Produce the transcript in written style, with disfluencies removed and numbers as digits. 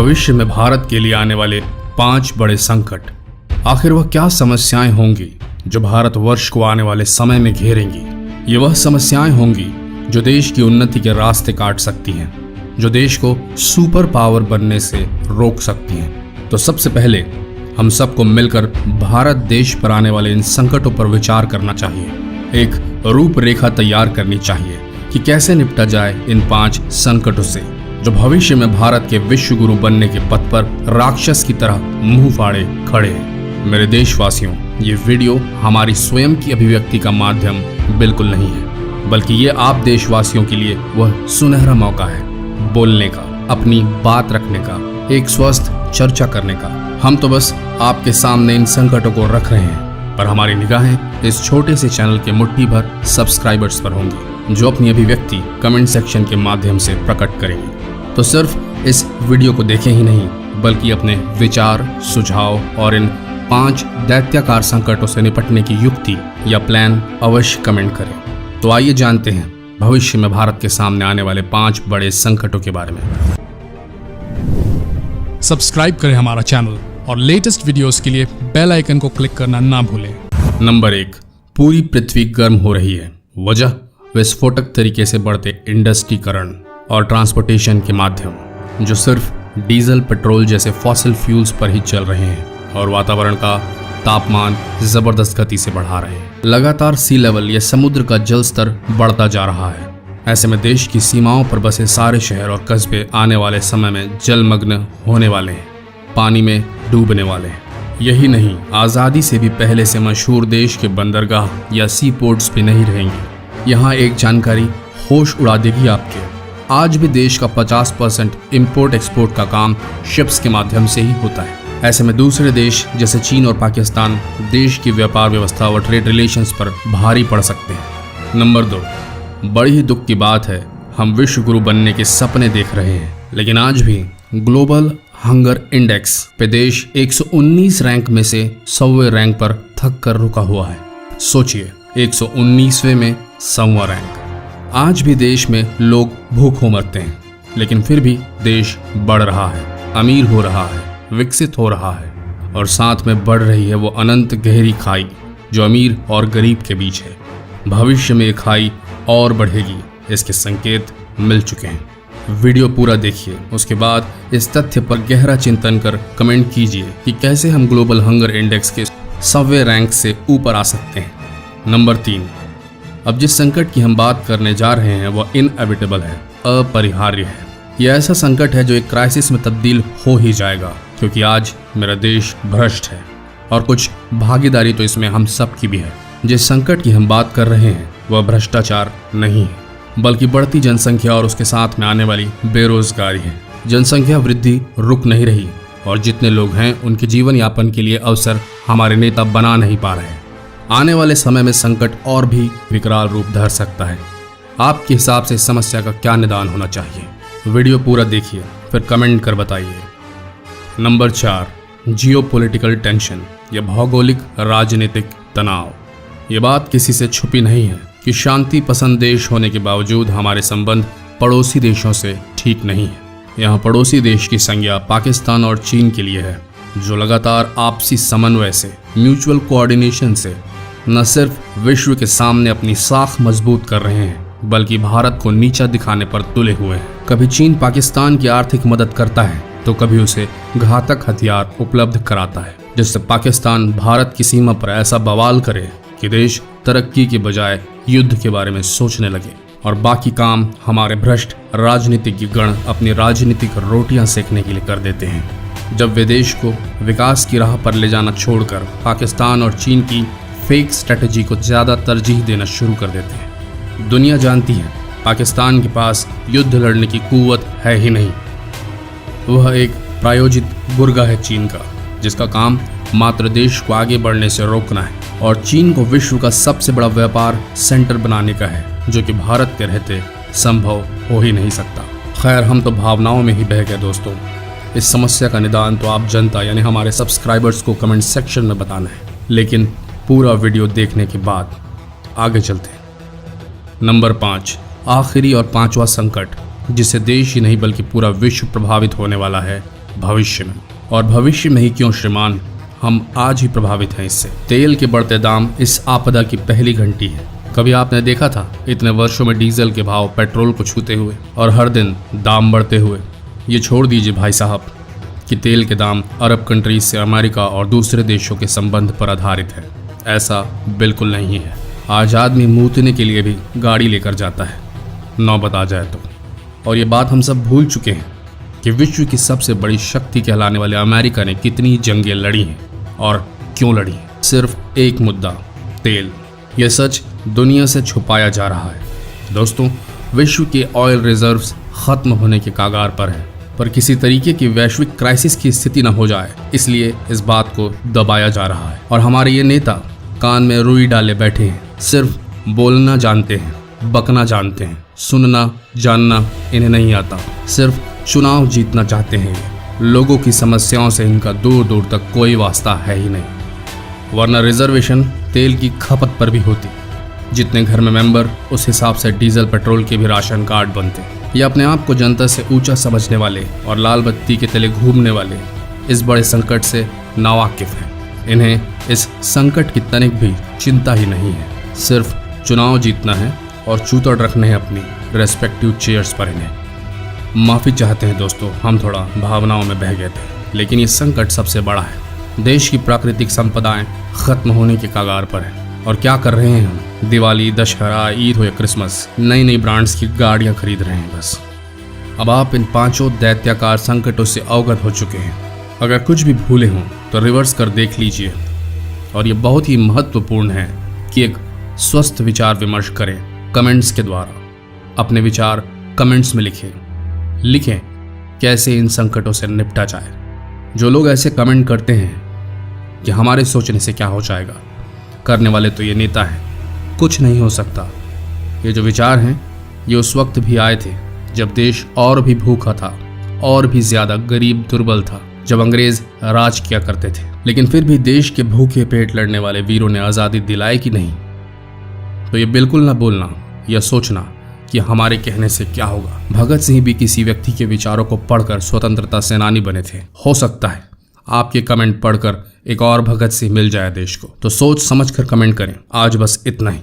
भविष्य में भारत के लिए आने वाले 5 बड़े संकट। आखिर वह क्या समस्याएं होंगी जो भारतवर्ष को आने वाले समय में घेरेंगी। ये वह समस्याएं होंगी जो देश की उन्नति के रास्ते काट सकती हैं, जो देश को सुपर पावर बनने से रोक सकती हैं। तो सबसे पहले हम सबको मिलकर भारत देश पर आने वाले इन संकटों पर विचार करना चाहिए। एक रूपरेखा तैयार करनी चाहिए कि कैसे निपटा जाए इन 5 संकटों से जो भविष्य में भारत के विश्व गुरु बनने के पथ पर राक्षस की तरह मुंह फाड़े खड़े हैं। मेरे देशवासियों, ये वीडियो हमारी स्वयं की अभिव्यक्ति का माध्यम बिल्कुल नहीं है, बल्कि ये आप देशवासियों के लिए वह सुनहरा मौका है बोलने का, अपनी बात रखने का, एक स्वस्थ चर्चा करने का। हम तो बस आपके सामने इन संकटों को रख रहे हैं, पर हमारी निगाहें इस छोटे से चैनल के मुट्ठी भर सब्सक्राइबर्स पर होंगी जो अपनी अभिव्यक्ति कमेंट सेक्शन के माध्यम से प्रकट करेंगे। तो सिर्फ इस वीडियो को देखें ही नहीं, बल्कि अपने विचार, सुझाव और इन 5 दैत्याकार संकटों से निपटने की युक्ति या प्लान अवश्य कमेंट करें। तो आइए जानते हैं भविष्य में भारत के सामने आने वाले 5 बड़े संकटों के बारे में। सब्सक्राइब करें हमारा चैनल और लेटेस्ट वीडियोस के लिए बेल आइकन को क्लिक करना ना भूलें। नंबर 1, पूरी पृथ्वी गर्म हो रही है। वजह विस्फोटक तरीके से बढ़ते इंडस्ट्रीकरण और ट्रांसपोर्टेशन के माध्यम जो सिर्फ डीजल, पेट्रोल जैसे फॉसिल फ्यूल्स पर ही चल रहे हैं और वातावरण का तापमान जबरदस्त गति से बढ़ा रहे हैं। लगातार सी लेवल या समुद्र का जल स्तर बढ़ता जा रहा है। ऐसे में देश की सीमाओं पर बसे सारे शहर और कस्बे आने वाले समय में जलमग्न होने वाले हैं, पानी में डूबने वाले हैं। यही नहीं, आज़ादी से भी पहले से मशहूर देश के बंदरगाह या सी पोर्ट्स भी नहीं रहेंगे। यहाँ एक जानकारी होश उड़ा देगी आपके। आज भी देश का 50% इंपोर्ट एक्सपोर्ट का काम शिप्स के माध्यम से ही होता है। ऐसे में दूसरे देश जैसे चीन और पाकिस्तान देश की व्यापार व्यवस्था और ट्रेड रिलेशंस पर भारी पड़ सकते हैं। नंबर 2, बड़ी ही दुख की बात है, हम विश्व गुरु बनने के सपने देख रहे हैं, लेकिन आज भी ग्लोबल हंगर इंडेक्स पे देश 119 रैंक में से 100वें रैंक पर थक कर रुका हुआ है। सोचिए, 119वें में 100वां रैंक। आज भी देश में लोग भूखों मरते हैं, लेकिन फिर भी देश बढ़ रहा है, अमीर हो रहा है, विकसित हो रहा है, और साथ में बढ़ रही है वो अनंत गहरी खाई जो अमीर और गरीब के बीच है। भविष्य में ये खाई और बढ़ेगी, इसके संकेत मिल चुके हैं। वीडियो पूरा देखिए, उसके बाद इस तथ्य पर गहरा चिंतन कर कमेंट कीजिए कि कैसे हम ग्लोबल हंगर इंडेक्स के 100वें रैंक से ऊपर आ सकते हैं। नंबर 3, अब जिस संकट की हम बात करने जा रहे हैं वह इनएविटेबल है, अपरिहार्य है। यह ऐसा संकट है जो एक क्राइसिस में तब्दील हो ही जाएगा, क्योंकि आज मेरा देश भ्रष्ट है और कुछ भागीदारी तो इसमें हम सब की भी है। जिस संकट की हम बात कर रहे हैं वह भ्रष्टाचार नहीं है, बल्कि बढ़ती जनसंख्या और उसके साथ में आने वाली बेरोजगारी है। जनसंख्या वृद्धि रुक नहीं रही और जितने लोग हैं उनके जीवन यापन के लिए अवसर हमारे नेता बना नहीं पा रहे हैं। आने वाले समय में संकट और भी विकराल रूप धर सकता है। आपके हिसाब से इस समस्या का क्या निदान होना चाहिए? वीडियो पूरा देखिए, फिर कमेंट कर बताइए। नंबर 4, जियोपॉलिटिकल टेंशन या भौगोलिक राजनीतिक तनाव। ये बात किसी से छुपी नहीं है कि शांति पसंद देश होने के बावजूद हमारे संबंध पड़ोसी देशों से ठीक नहीं है। यहाँ पड़ोसी देश की संज्ञा पाकिस्तान और चीन के लिए है, जो लगातार आपसी समन्वय से, म्यूचुअल कोऑर्डिनेशन से न सिर्फ विश्व के सामने अपनी साख मजबूत कर रहे हैं, बल्कि भारत को नीचा दिखाने पर तुले हुए हैं। कभी चीन पाकिस्तान की आर्थिक मदद करता है तो कभी उसे घातक हथियार उपलब्ध कराता है, जिससे पाकिस्तान भारत की सीमा पर ऐसा बवाल करे कि देश तरक्की के बजाय युद्ध के बारे में सोचने लगे, और बाकी काम हमारे भ्रष्ट राजनीतिक गण अपनी राजनीतिक रोटियां सेकने के लिए कर देते हैं। जब वे देश को विकास की राह पर ले जाना छोड़कर पाकिस्तान और चीन की फेक स्ट्रेटजी को ज़्यादा तरजीह देना शुरू कर देते हैं। दुनिया जानती है पाकिस्तान के पास युद्ध लड़ने की कुव्वत है ही नहीं। वह एक प्रायोजित गुर्गा है चीन का, जिसका काम मात्र देश को आगे बढ़ने से रोकना है, और चीन को विश्व का सबसे बड़ा व्यापार सेंटर बनाने का है, जो कि भारत के रहते संभव हो ही नहीं सकता। खैर, हम तो भावनाओं में ही बह गए दोस्तों। इस समस्या का निदान तो आप जनता यानी हमारे सब्सक्राइबर्स को कमेंट सेक्शन में बताना है, लेकिन पूरा वीडियो देखने के बाद आगे चलते हैं। नंबर 5, आखिरी और 5वां संकट जिससे देश ही नहीं बल्कि पूरा विश्व प्रभावित होने वाला है, भविष्य में। और भविष्य में ही क्यों श्रीमान, हम आज ही प्रभावित हैं इससे। तेल के बढ़ते दाम इस आपदा की पहली घंटी है। कभी आपने देखा था इतने वर्षों में डीजल के भाव पेट्रोल को छूते हुए और हर दिन दाम बढ़ते हुए? ये छोड़ दीजिए भाई साहब कि तेल के दाम अरब कंट्रीज से अमेरिका और दूसरे देशों के संबंध पर आधारित है। ऐसा बिल्कुल नहीं है। आज आदमी मूतने के लिए भी गाड़ी लेकर जाता है, नौबत आ जाए तो। और ये बात हम सब भूल चुके हैं कि विश्व की सबसे बड़ी शक्ति कहलाने वाले अमेरिका ने कितनी जंगें लड़ी हैं और क्यों लड़ी हैं। सिर्फ एक मुद्दा, तेल। यह सच दुनिया से छुपाया जा रहा है। दोस्तों, विश्व के ऑयल रिजर्व्स खत्म होने के कागार पर है, पर किसी तरीके की वैश्विक क्राइसिस की स्थिति न हो जाए इसलिए इस बात को दबाया जा रहा है। और हमारे ये नेता कान में रुई डाले बैठे हैं, सिर्फ बोलना जानते हैं, बकना जानते हैं, सुनना जानना इन्हें नहीं आता। सिर्फ चुनाव जीतना चाहते हैं। लोगों की समस्याओं से इनका दूर दूर तक कोई वास्ता है ही नहीं। वरना रिजर्वेशन तेल की खपत पर भी होती। जितने घर में मेंबर उस हिसाब से डीजल पेट्रोल के भी राशन कार्ड बनते। ये अपने आप को जनता से ऊंचा समझने वाले और लाल बत्ती के तले घूमने वाले इस बड़े संकट से नावाकिफ हैं। इन्हें इस संकट की तनिक भी चिंता ही नहीं है। सिर्फ चुनाव जीतना है और चूतड़ रखने हैं अपनी रेस्पेक्टिव चेयर्स पर इन्हें। माफ़ी चाहते हैं दोस्तों, हम थोड़ा भावनाओं में बह गए थे, लेकिन ये संकट सबसे बड़ा है। देश की प्राकृतिक संपदाएं खत्म होने के कगार पर है। और क्या कर रहे हैं हम? दिवाली, दशहरा, ईद हो या क्रिसमस, नई नई ब्रांड्स की गाड़ियां खरीद रहे हैं बस। अब आप इन पांचों दैत्याकार संकटों से अवगत हो चुके हैं। अगर कुछ भी भूले हों तो रिवर्स कर देख लीजिए। और ये बहुत ही महत्वपूर्ण है कि एक स्वस्थ विचार विमर्श करें कमेंट्स के द्वारा। अपने विचार कमेंट्स में लिखें कैसे इन संकटों से निपटा जाए। जो लोग ऐसे कमेंट करते हैं कि हमारे सोचने से क्या हो जाएगा, करने वाले तो ये नेता हैं, कुछ नहीं हो सकता। ये जो विचार हैं ये उस वक्त भी आए थे जब देश और भी भूखा था, और भी ज्यादा गरीब दुर्बल था, जब अंग्रेज राज किया करते थे। लेकिन फिर भी देश के भूखे पेट लड़ने वाले वीरों ने आज़ादी दिलाई कि नहीं? तो ये बिल्कुल ना बोलना या सोचना कि हमारे कहने से क्या होगा। भगत सिंह भी किसी व्यक्ति के विचारों को पढ़कर स्वतंत्रता सेनानी बने थे। हो सकता है आपके कमेंट पढ़कर एक और भगत सिंह मिल जाए देश को। तो सोच समझ कर कमेंट करें। आज बस इतना ही।